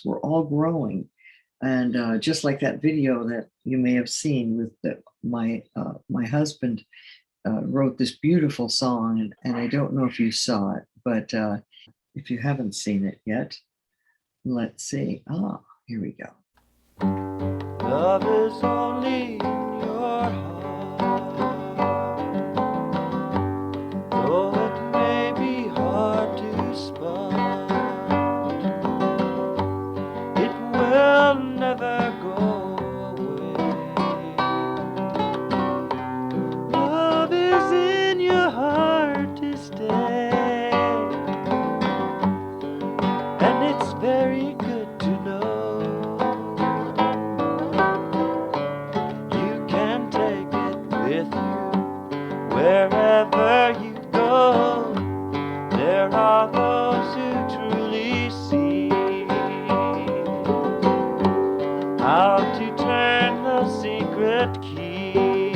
we're all growing. And just like that video that you may have seen with my husband wrote this beautiful song, and I don't know if you saw it, but if you haven't seen it yet, let's see. Ah, here we go. Love is only in your heart, though it may be hard to spot. It will never go away. Love is in your heart to stay, and it's very good to know. With you wherever you go, there are those who truly see how to turn the secret key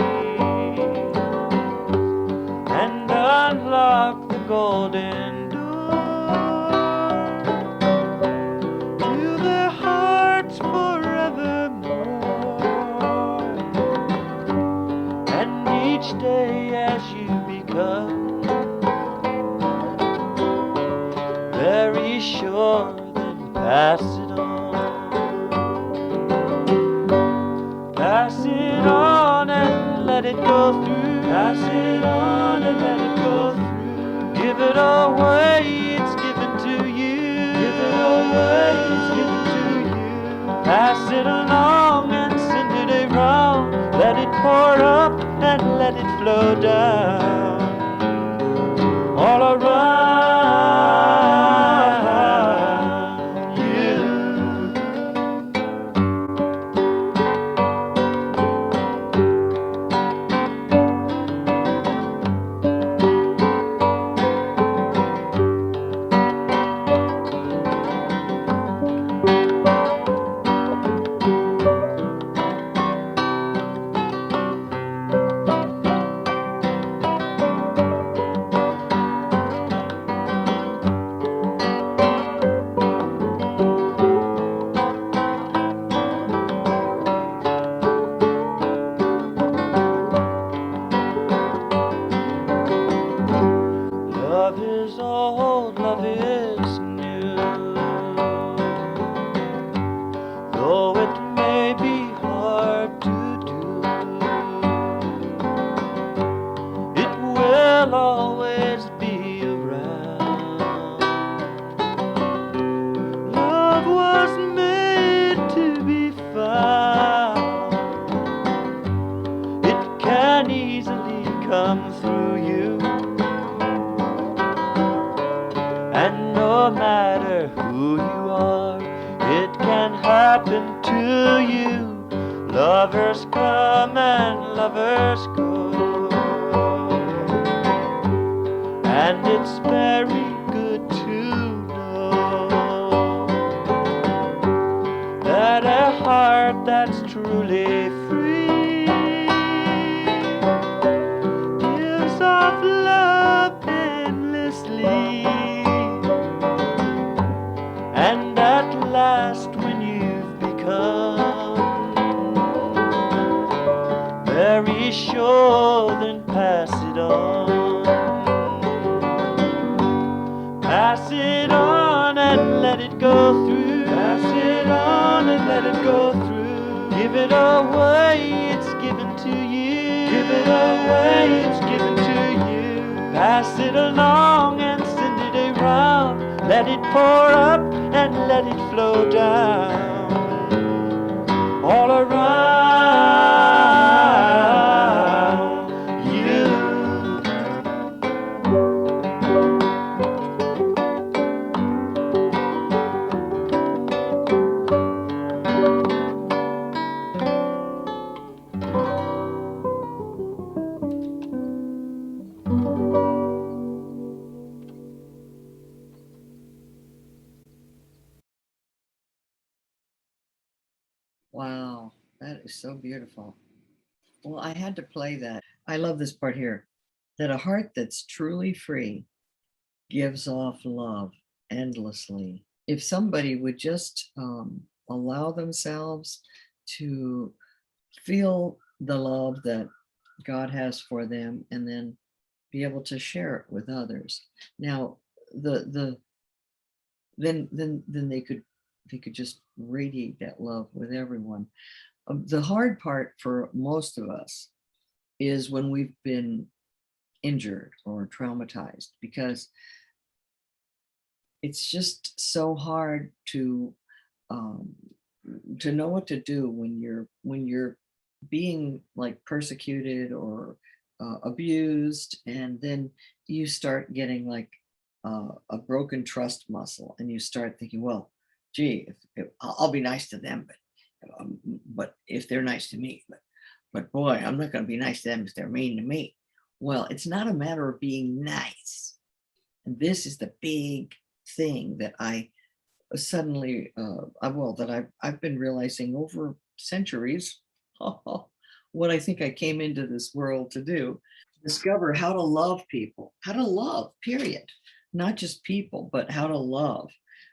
and unlock the golden door to their hearts forevermore. Each day as you become very sure, then pass it on. Pass it on and let it go through. Pass it on and let it go through. Give it away, it's given to you. Give it away, it's given to you. Pass it along and send it around. Let it pour up and let it flow down all around you. Love is old, love is new, though it may be hard to do. It will always be around. Love was made to be found. It can easily come through you. And no matter who you are, it can happen to you. Lovers come and lovers go, and it's very good to know that a heart that's truly free gives off love endlessly. And at last, when you've become very sure, then pass it on. Pass it on and let it go through. Pass it on and let it go through. Give it away, it's given to you. Give it away, it's given to you. Pass it along and send it around. Let it pour up and let it flow down all around you. Wow, that is so beautiful. Well, I had to play that. I love this part here, that a heart that's truly free gives off love endlessly. if somebody would just allow themselves to feel the love that God has for them, and then be able to share it with others. Now, the then they could just radiate that love with everyone. The hard part for most of us is when we've been injured or traumatized, because it's just so hard um, to know what to do when you're being like persecuted or abused, and then you start getting like a broken trust muscle, and you start thinking, well, gee, if I'll be nice to them, but if they're nice to me, but boy, I'm not going to be nice to them if they're mean to me. Well, it's not a matter of being nice, and this is the big thing that I suddenly, that I've been realizing over centuries, what I think I came into this world to do, discover how to love people, how to love, period. Not just people, but how to love,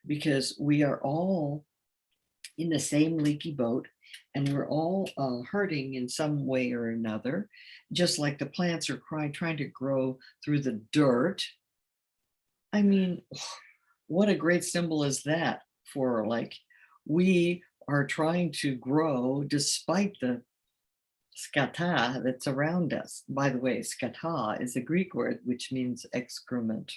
because we are all in the same leaky boat, and we're all hurting in some way or another, just like the plants are trying to grow through the dirt. I mean, what a great symbol is that for, like, we are trying to grow despite the skata that's around us. By the way, skata is a Greek word which means excrement.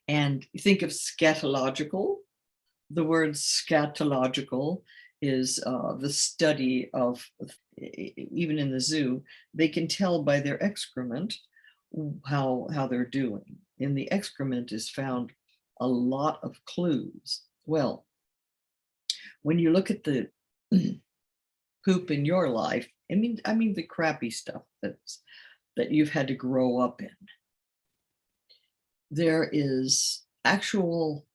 And you think of scatological, the word scatological is the study of, even in the zoo, they can tell by their excrement how they're doing. In the excrement is found a lot of clues. Well, when you look at the poop in your life, I mean the crappy stuff that you've had to grow up in, there is actual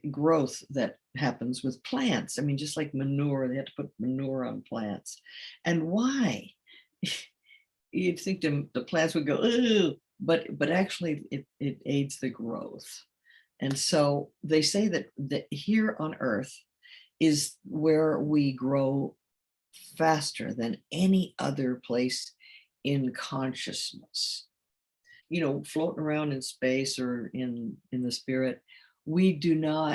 growth that happens with plants. I mean, just like manure, they had to put manure on plants. And why? You'd think the plants would go, ooh, but actually it aids the growth. And so they say that here on Earth is where we grow faster than any other place in consciousness. You know, floating around in space or in the spirit, we don't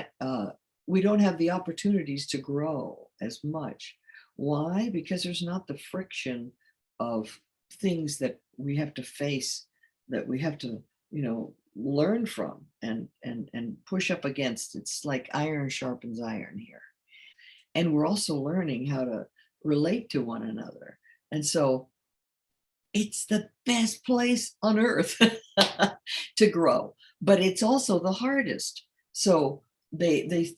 have the opportunities to grow as much. Why? Because there's not the friction of things that we have to face, that we have to, learn from and push up against. It's like iron sharpens iron here. And we're also learning how to relate to one another. And so it's the best place on earth to grow, but it's also the hardest. So they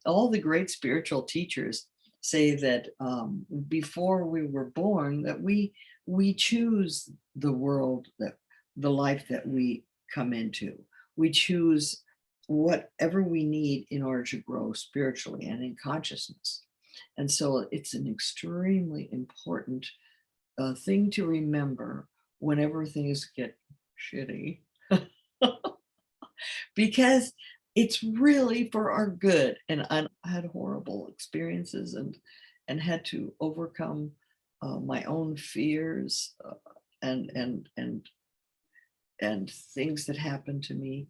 all the great spiritual teachers say that before we were born, that we choose the world, that the life that we come into. We choose whatever we need in order to grow spiritually and in consciousness. And so it's an extremely important thing to remember whenever things get shitty, because it's really for our good. And I had horrible experiences and had to overcome my own fears and and and and things that happened to me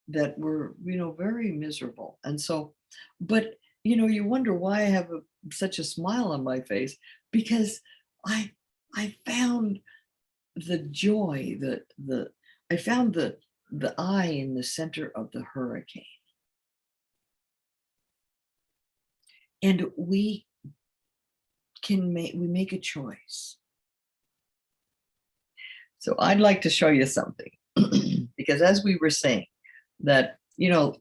that were, very miserable. And so, but you wonder why I have such a smile on my face, because I I found the joy, I found the eye in the center of the hurricane. And we make a choice. So I'd like to show you something, because as we were saying, that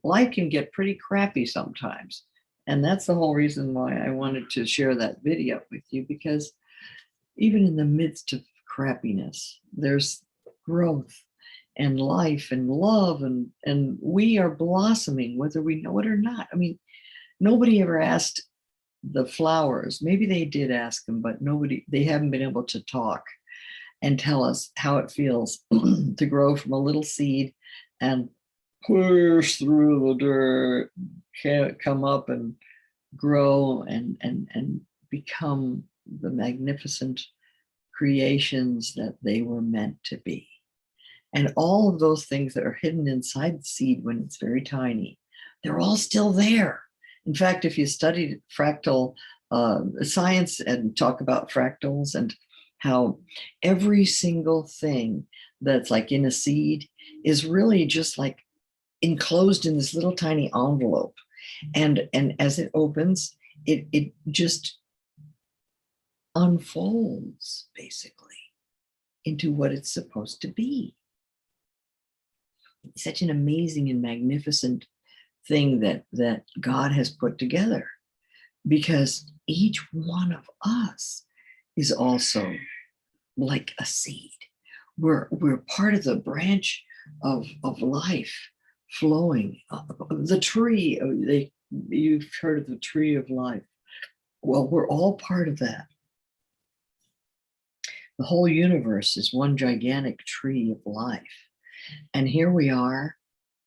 life can get pretty crappy sometimes. And that's the whole reason why I wanted to share that video with you, because even in the midst of crappiness, there's growth and life and love, and we are blossoming whether we know it or not. I mean, nobody ever asked the flowers. Maybe they did ask them, but they haven't been able to talk and tell us how it feels to grow from a little seed and push through the dirt, can't come up and grow and become the magnificent creations that they were meant to be. And all of those things that are hidden inside the seed when it's very tiny, they're all still there. In fact, if you studied fractal science and talk about fractals and how every single thing that's like in a seed is really just like enclosed in this little tiny envelope. And as it opens, it just unfolds basically into what it's supposed to be. Such an amazing and magnificent thing that God has put together, because each one of us is also like a seed. We're part of the branch of life flowing. The tree, you've heard of the tree of life. Well, we're all part of that. The whole universe is one gigantic tree of life. And here we are,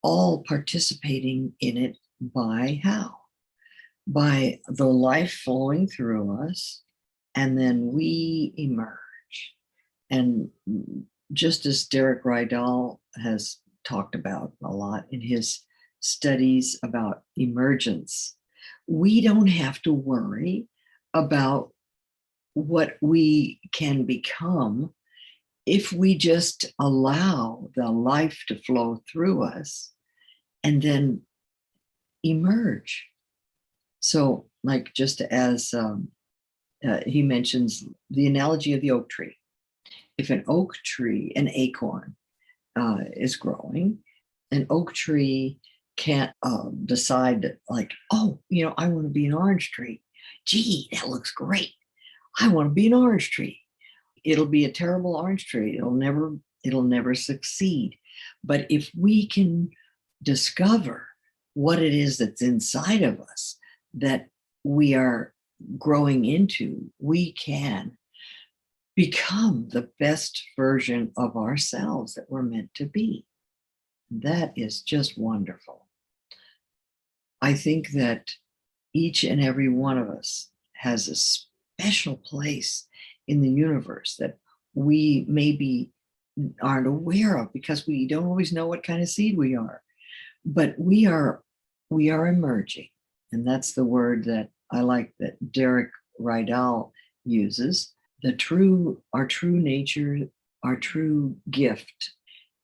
all participating in it by how? By the life flowing through us, and then we emerge. And just as Derek Rydell has talked about a lot in his studies about emergence, we don't have to worry about what we can become if we just allow the life to flow through us and then emerge. So, like, just as he mentions the analogy of the oak tree. If an oak tree, an acorn, is growing, an oak tree can't decide that, like, oh, I want to be an orange tree. Gee, that looks great. I want to be an orange tree. It'll be a terrible orange tree. It'll never succeed. But if we can discover what it is that's inside of us that we are growing into, we can become the best version of ourselves that we're meant to be. That is just wonderful. I think that each and every one of us has a special place in the universe that we maybe aren't aware of because we don't always know what kind of seed we are. But we are emerging. And that's the word that I like that Derek Rydell uses. Our true nature, our true gift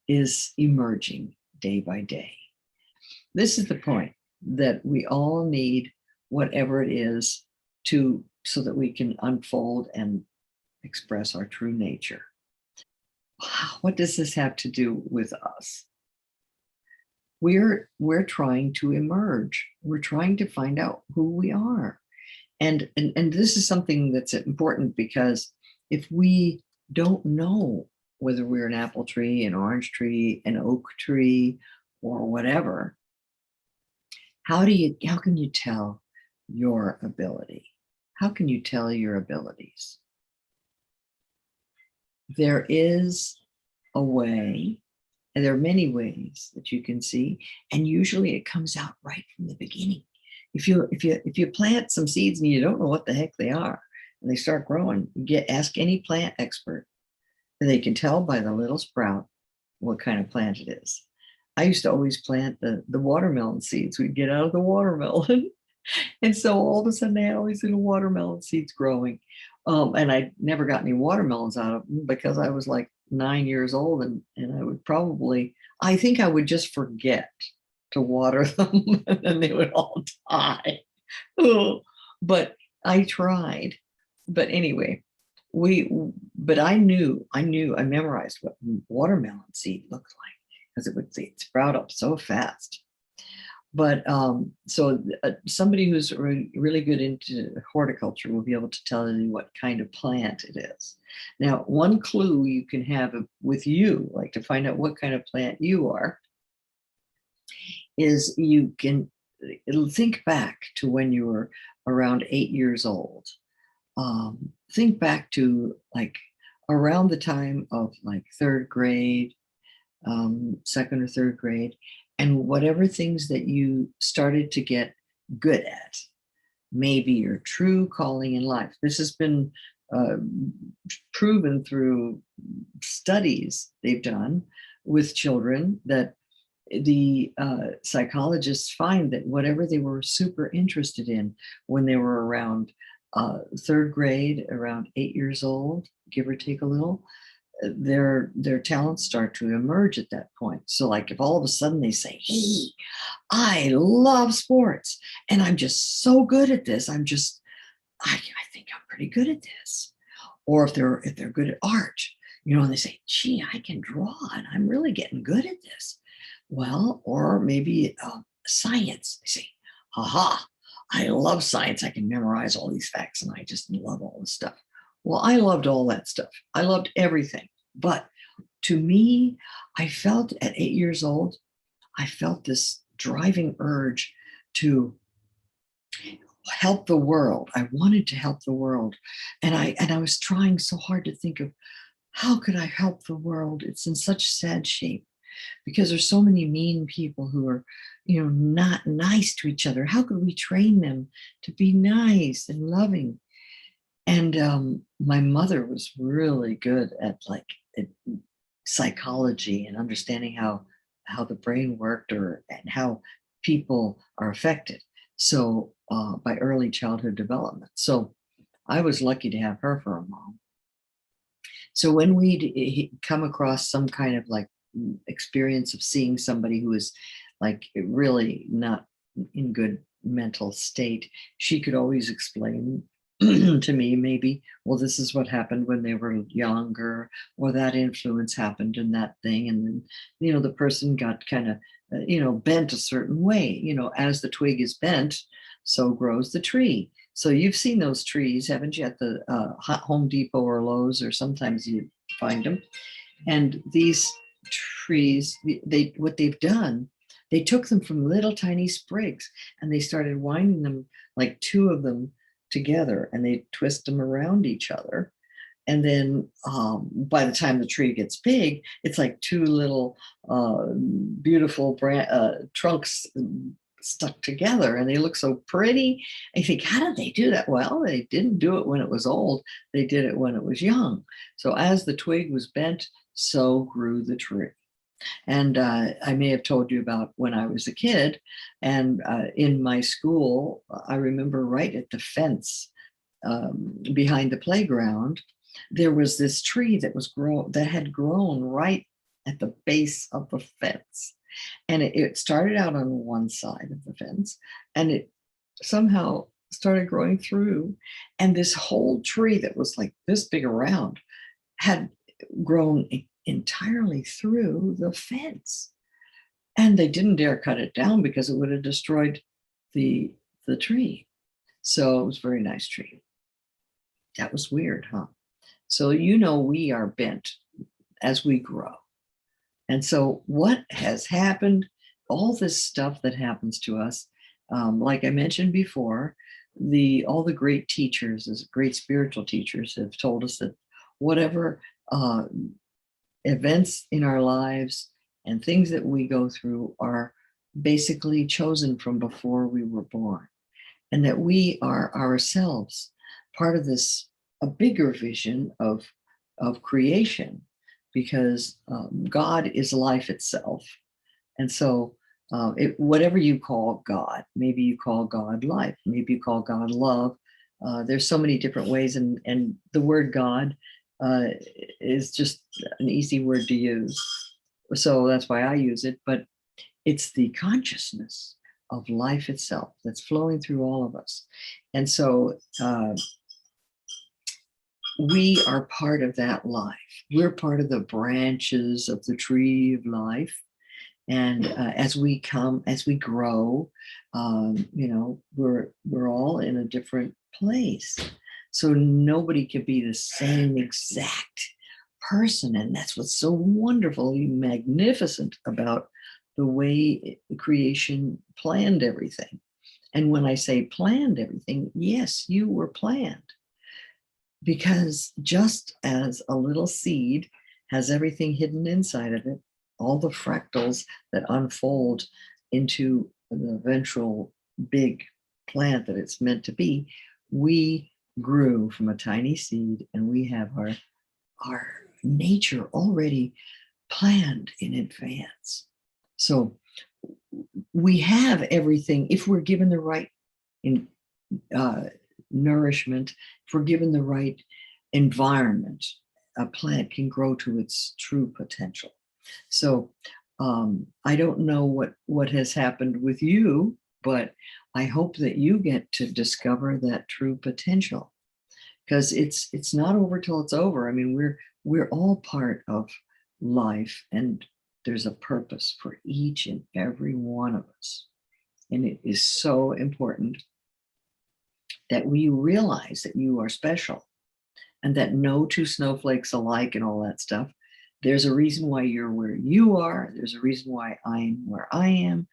is emerging day by day. This is the point, that we all need whatever it is so that we can unfold and express our true nature. What does this have to do with us? We're trying to emerge. We're trying to find out who we are. And this is something that's important, because if we don't know whether we're an apple tree, an orange tree, an oak tree, or whatever, how can you tell your ability? How can you tell your abilities? There is a way, and there are many ways that you can see, and usually it comes out right from the beginning. If you plant some seeds and you don't know what the heck they are, and they start growing, ask any plant expert, and they can tell by the little sprout what kind of plant it is. I used to always plant the watermelon seeds we'd get out of the watermelon. And so all of a sudden they had all these little watermelon seeds growing. And I never got any watermelons out of them because I was like 9 years old, and I think I would just forget to water them and then they would all die. But I tried. But anyway, I memorized what watermelon seed looked like, because it would sprout up so fast. But somebody who's really good into horticulture will be able to tell you what kind of plant it is. Now, one clue you can have with you, like to find out what kind of plant you are, is it'll think back to when you were around 8 years old. Think back to like around the time of like third grade, second or third grade, And whatever things that you started to get good at, maybe your true calling in life. This has been uh, proven through studies they've done with children, that the psychologists find that whatever they were super interested in when they were around third grade, around 8 years old, give or take a little, their talents start to emerge at that point. So like if all of a sudden they say, hey, I love sports and I'm just so good at this, I think I'm pretty good at this. Or if they're good at art, and they say, gee, I can draw and I'm really getting good at this. Well, or maybe science. They say, haha, I love science. I can memorize all these facts and I just love all this stuff. Well, I loved all that stuff. I loved everything. But to me, I felt at 8 years old, I felt this driving urge to help the world. I wanted to help the world. And I was trying so hard to think of how could I help the world? It's in such sad shape because there's so many mean people who are, not nice to each other. How could we train them to be nice and loving? And my mother was really good at psychology and understanding how the brain worked and how people are affected. So by early childhood development. So I was lucky to have her for a mom. So when we'd come across some kind of experience of seeing somebody who is really not in good mental state, she could always explain to me, maybe, well, this is what happened when they were younger, or that influence happened in that thing. And then, the person got kind of, bent a certain way, as the twig is bent, so grows the tree. So you've seen those trees, haven't you, at the Home Depot or Lowe's, or sometimes you find them. And these trees, what they've done, they took them from little tiny sprigs and they started winding them, like two of them together, and they twist them around each other. And then by the time the tree gets big, it's like two little beautiful trunks stuck together, and they look so pretty. I think, how did they do that? Well, they didn't do it when it was old. They did it when it was young. So as the twig was bent, so grew the tree. And I may have told you about when I was a kid, and in my school, I remember right at the fence behind the playground, there was this tree that had grown right at the base of the fence. And it started out on one side of the fence, and it somehow started growing through. And this whole tree that was like this big around had grown entirely through the fence. And they didn't dare cut it down because it would have destroyed the tree. So it was a very nice tree. That was weird, huh? So we are bent as we grow. And so what has happened, all this stuff that happens to us, like I mentioned before, all the great teachers, as great spiritual teachers, have told us that whatever events in our lives and things that we go through are basically chosen from before we were born, and that we are ourselves part of a bigger vision of creation, because God is life itself. And so whatever you call God, maybe you call God life, maybe you call God love. There's so many different ways, and the word God is just an easy word to use. So that's why I use it, but it's the consciousness of life itself that's flowing through all of us. And so we are part of that life. We're part of the branches of the tree of life. And as we grow, we're all in a different place. So nobody can be the same exact person. And that's what's so wonderfully magnificent about the way creation planned everything. And when I say planned everything, yes, you were planned. Because just as a little seed has everything hidden inside of it, all the fractals that unfold into the eventual big plant that it's meant to be, we grew from a tiny seed, and we have our nature already planned in advance. So we have everything if we're given the right nourishment, if we're given the right environment, a plant can grow to its true potential. So I don't know what has happened with you, but I hope that you get to discover that true potential, because it's not over till it's over. I mean, we're all part of life, and there's a purpose for each and every one of us. And it is so important that we realize that you are special, and that no two snowflakes alike and all that stuff. There's a reason why you're where you are. There's a reason why I'm where I am.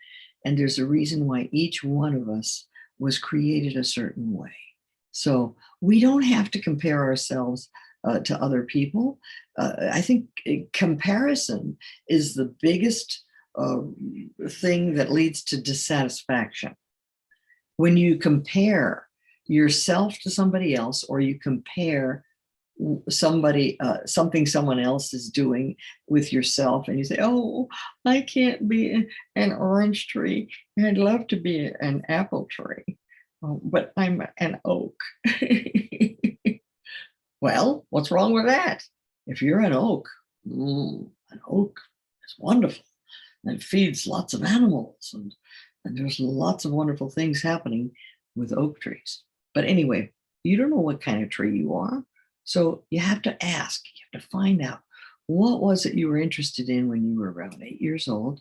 And there's a reason why each one of us was created a certain way. So we don't have to compare ourselves to other people. I think comparison is the biggest thing that leads to dissatisfaction. When you compare yourself to somebody else, or you compare something someone else is doing with yourself, and you say, oh, I can't be an orange tree, and I'd love to be an apple tree, but I'm an oak. Well, what's wrong with that? If you're an oak is wonderful and feeds lots of animals, and there's lots of wonderful things happening with oak trees. But anyway, you don't know what kind of tree you are. So you have to ask, you have to find out, what was it you were interested in when you were around 8 years old?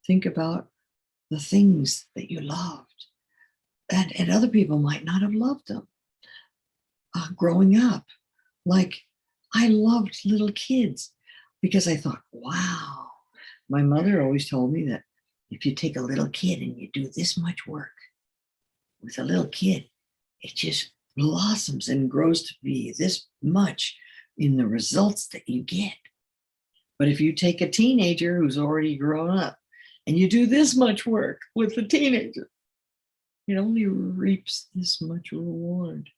Think about the things that you loved, and other people might not have loved them. Growing up, like, I loved little kids because I thought, wow, my mother always told me that if you take a little kid and you do this much work with a little kid, it just blossoms and grows to be this much in the results that you get. But if you take a teenager who's already grown up and you do this much work with the teenager, it only reaps this much reward,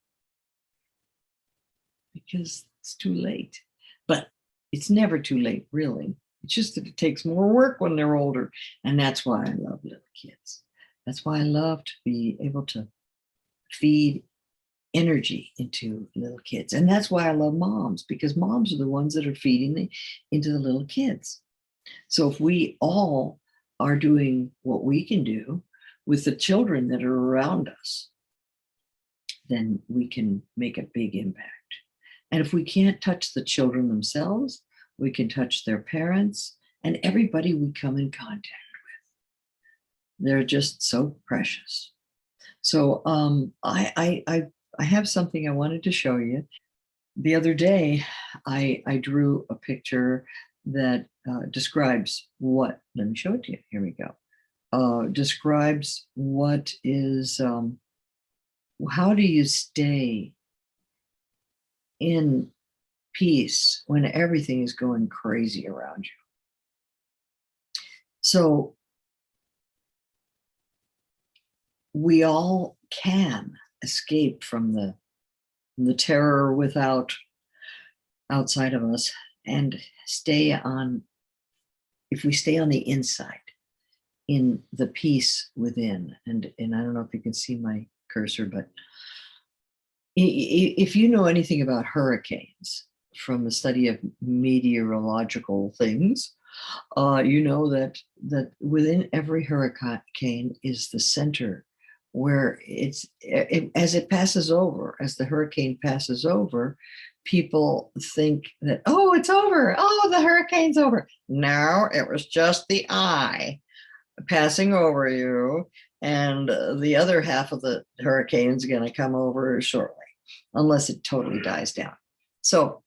because it's too late. But it's never too late, really. It's just that it takes more work when they're older. And that's why I love little kids. That's why I love to be able to feed energy into little kids. And that's why I love moms, because moms are the ones that are feeding into the little kids. So if we all are doing what we can do with the children that are around us, then we can make a big impact. And if we can't touch the children themselves, we can touch their parents and everybody we come in contact with. They're just so precious. So I have something I wanted to show you. The other day, I drew a picture that describes what, let me show it to you. Here we go. Describes what is, how do you stay in peace when everything is going crazy around you? So we all can escape from the terror outside of us, and stay on, if we stay on the inside, in the peace within. And I don't know if you can see my cursor, but if you know anything about hurricanes from the study of meteorological things, you know that within every hurricane is the center, where as it passes over, as the hurricane passes over, people think that, oh, it's over. Oh, the hurricane's over. No, it was just the eye passing over you. And the other half of the hurricane's going to come over shortly, unless it totally dies down. So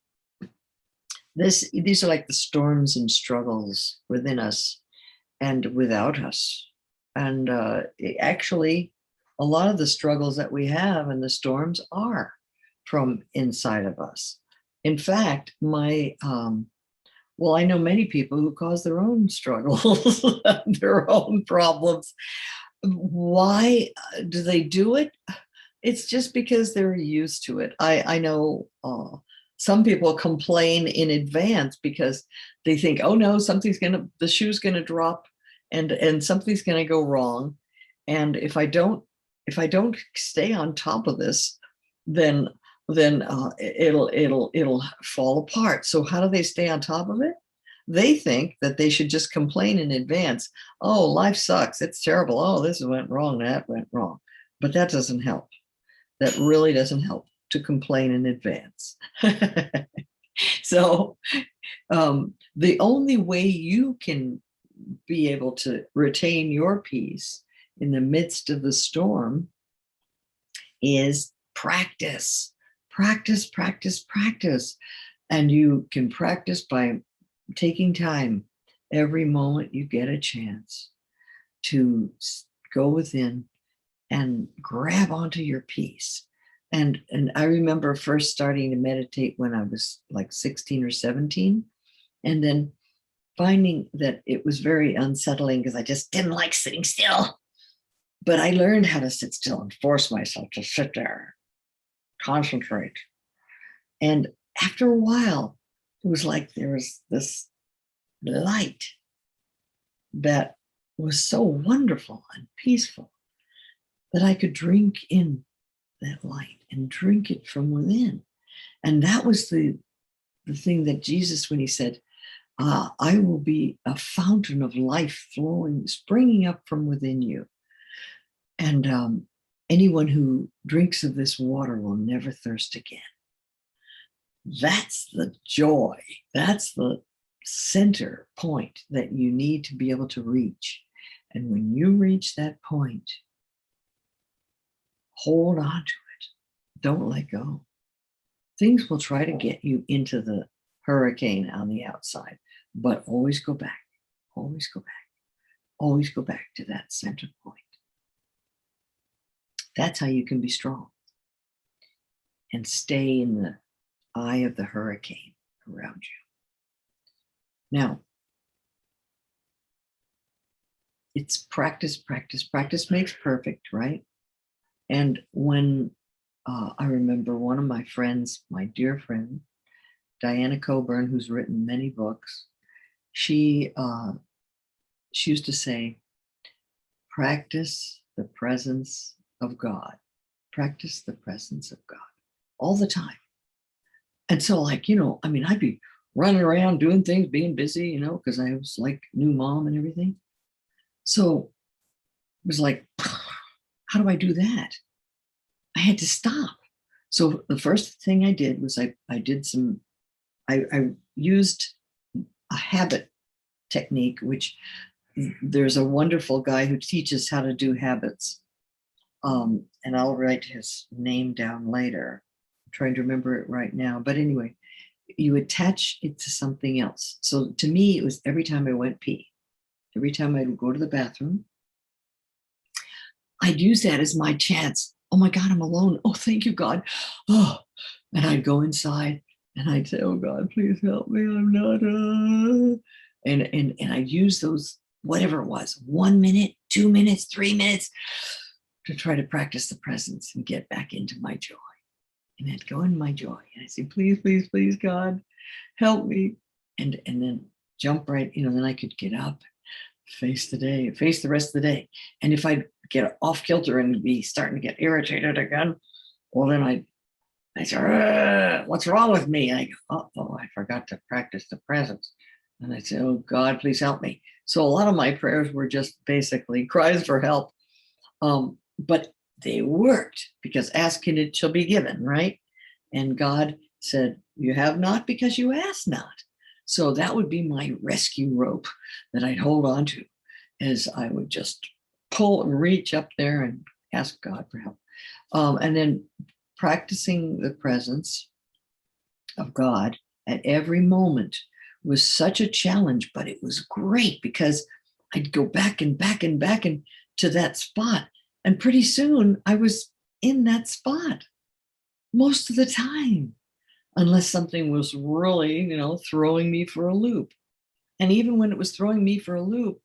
these are like the storms and struggles within us and without us. And actually, a lot of the struggles that we have and the storms are from inside of us. In fact, my Well, I know many people who cause their own struggles, their own problems. Why do they do it? It's just because they're used to it. I know some people complain in advance because they think, oh no, the shoe's gonna drop, and something's gonna go wrong. And if I don't stay on top of this, then it'll fall apart. So how do they stay on top of it? They think that they should just complain in advance. Oh, life sucks. It's terrible. Oh, this went wrong. That went wrong. But that doesn't help. That really doesn't help to complain in advance. So the only way you can be able to retain your peace in the midst of the storm is practice, practice, practice, practice. And you can practice by taking time every moment you get a chance to go within and grab onto your peace. And I remember first starting to meditate when I was like 16 or 17, and then finding that it was very unsettling because I just didn't like sitting still. But I learned how to sit still and force myself to sit there, concentrate. And after a while, it was like there was this light that was so wonderful and peaceful that I could drink in that light and drink it from within. And that was the thing that Jesus, when he said, I will be a fountain of life flowing, springing up from within you. And anyone who drinks of this water will never thirst again. That's the joy. That's the center point that you need to be able to reach. And when you reach that point, hold on to it. Don't let go. Things will try to get you into the hurricane on the outside, but always go back, always go back, always go back to that center point. That's how you can be strong and stay in the eye of the hurricane around you. Now, it's practice, practice, practice makes perfect, right? And when I remember one of my friends, my dear friend, Diana Coburn, who's written many books, she used to say, practice the presence of God. Practice the presence of God all the time. And so, like, I'd be running around doing things, being busy, because I was like new mom and everything. So it was like, how do I do that? I had to stop. So the first thing I did was I used a habit technique, which there's a wonderful guy who teaches how to do habits. And I'll write his name down later. I'm trying to remember it right now. But anyway, you attach it to something else. So to me, it was every time I went pee, every time I would go to the bathroom, I'd use that as my chance. Oh my God, I'm alone. Oh, thank you, God. Oh, and I'd go inside and I'd say, oh God, please help me. I'm not. And I'd use those, whatever it was, 1 minute, 2 minutes, 3 minutes, to try to practice the presence and get back into my joy. And I'd go in my joy and I'd say, please, please, please, God, help me. And then jump right, then I could get up, face the day, face the rest of the day. And if I get off kilter and be starting to get irritated again, well, then I say, what's wrong with me? And I go, oh, I forgot to practice the presence. And I say, oh God, please help me. So a lot of my prayers were just basically cries for help. But they worked because ask and it shall be given, right? And God said, you have not because you ask not. So that would be my rescue rope that I'd hold on to as I would just pull and reach up there and ask God for help. And then practicing the presence of God at every moment was such a challenge, but it was great because I'd go back and back and back and to that spot. And pretty soon I was in that spot most of the time. unless something was really, throwing me for a loop. And even when it was throwing me for a loop,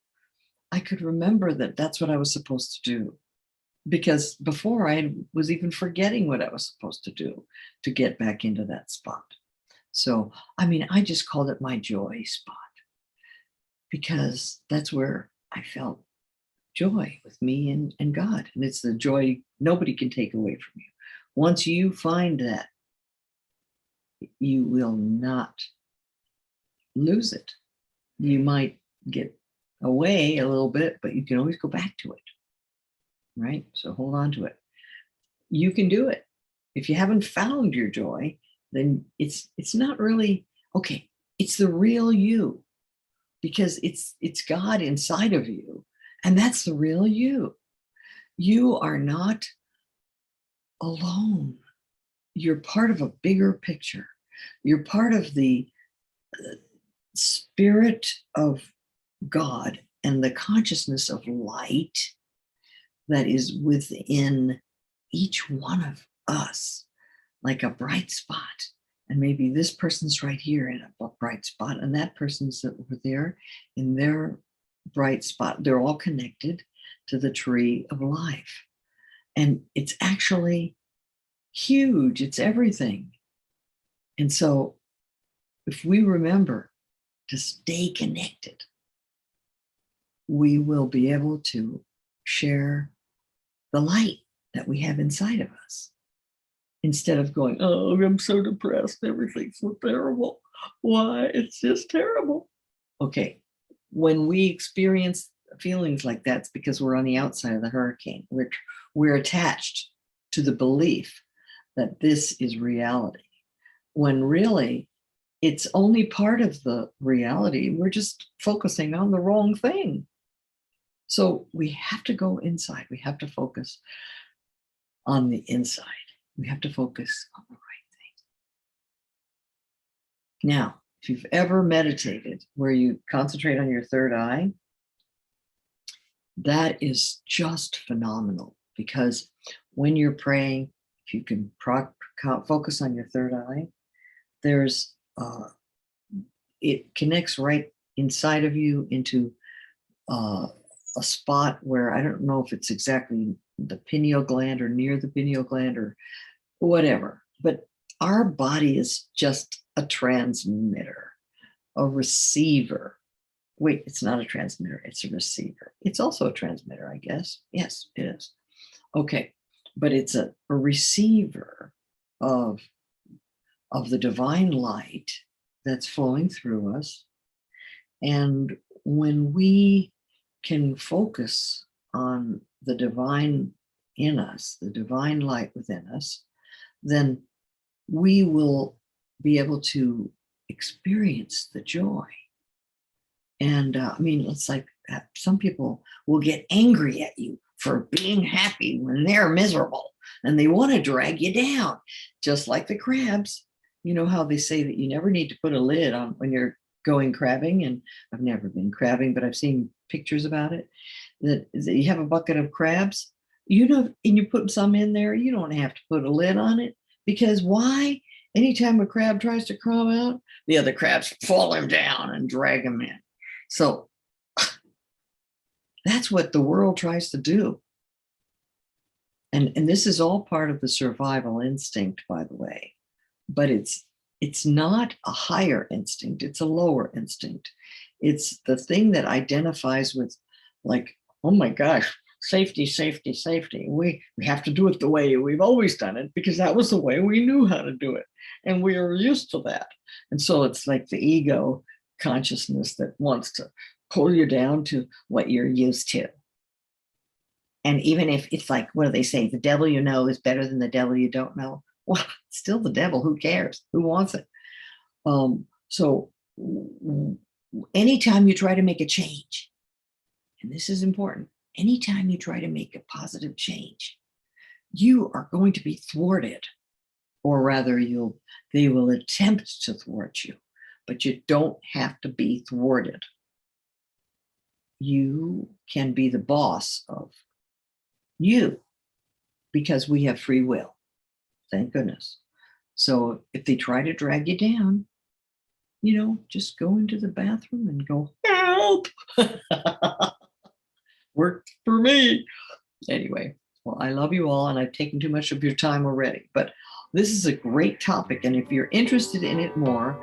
I could remember that that's what I was supposed to do. Because before I was even forgetting what I was supposed to do to get back into that spot. So, I mean, I just called it my joy spot because that's where I felt joy with me and God. And it's the joy nobody can take away from you. Once you find that, you will not lose it. You might get away a little bit, but you can always go back to it. Right? So hold on to it. You can do it. If you haven't found your joy, then it's not really okay. It's the real you because it's God inside of you, and that's the real you. You are not alone. You're part of a bigger picture. You're part of the spirit of God and the consciousness of light that is within each one of us, like a bright spot. And maybe this person's right here in a bright spot, and that person's over there in their bright spot. They're all connected to the tree of life. And it's actually huge, it's everything. And so if we remember to stay connected, we will be able to share the light that we have inside of us instead of going, oh, I'm so depressed, everything's so terrible. Why? It's just terrible. Okay, when we experience feelings like that, it's because we're on the outside of the hurricane. We're attached to the belief that this is reality, when really it's only part of the reality. We're just focusing on the wrong thing. So we have to go inside. We have to focus on the inside. We have to focus on the right thing. Now, if you've ever meditated where you concentrate on your third eye, that is just phenomenal, because when you're praying, if you can focus on your third eye, there's it connects right inside of you into a spot where I don't know if it's exactly the pineal gland or near the pineal gland or whatever, but our body is just a transmitter, a receiver. Wait, it's not a transmitter, it's a receiver. It's also a transmitter, I guess. Yes, it is. Okay, but it's a receiver of the divine light that's flowing through us. And when we can focus on the divine in us, the divine light within us, then we will be able to experience the joy. And I mean, it's like some people will get angry at you for being happy when they're miserable, and they want to drag you down, just like the crabs. You know how they say that you never need to put a lid on when you're going crabbing, and I've never been crabbing, but I've seen pictures about it, that you have a bucket of crabs, and you put some in there, you don't have to put a lid on it, because why? Anytime a crab tries to crawl out, the other crabs fall him down and drag him in. So that's what the world tries to do. And this is all part of the survival instinct, by the way. But it's not a higher instinct, it's a lower instinct. It's the thing that identifies with, like, oh my gosh, safety, safety, safety. We have to do it the way we've always done it, because that was the way we knew how to do it. And we are used to that. And so it's like the ego consciousness that wants to pull you down to what you're used to. And even if it's like, what do they say? The devil you know is better than the devil you don't know. Well, it's still the devil. Who cares? Who wants it? So anytime you try to make a change, and this is important, anytime you try to make a positive change, you are going to be thwarted, or rather they will attempt to thwart you, but you don't have to be thwarted. You can be the boss of you, because we have free will. Thank goodness. So if they try to drag you down, just go into the bathroom and go, help. Worked for me. Anyway, well, I love you all, and I've taken too much of your time already, but this is a great topic. And if you're interested in it more,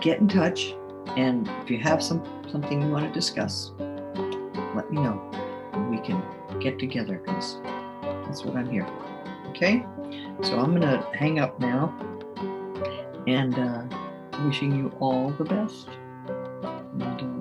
get in touch. And if you have something you want to discuss, let me know. And we can get together, because that's what I'm here for. Okay? So I'm going to hang up now, and wishing you all the best. And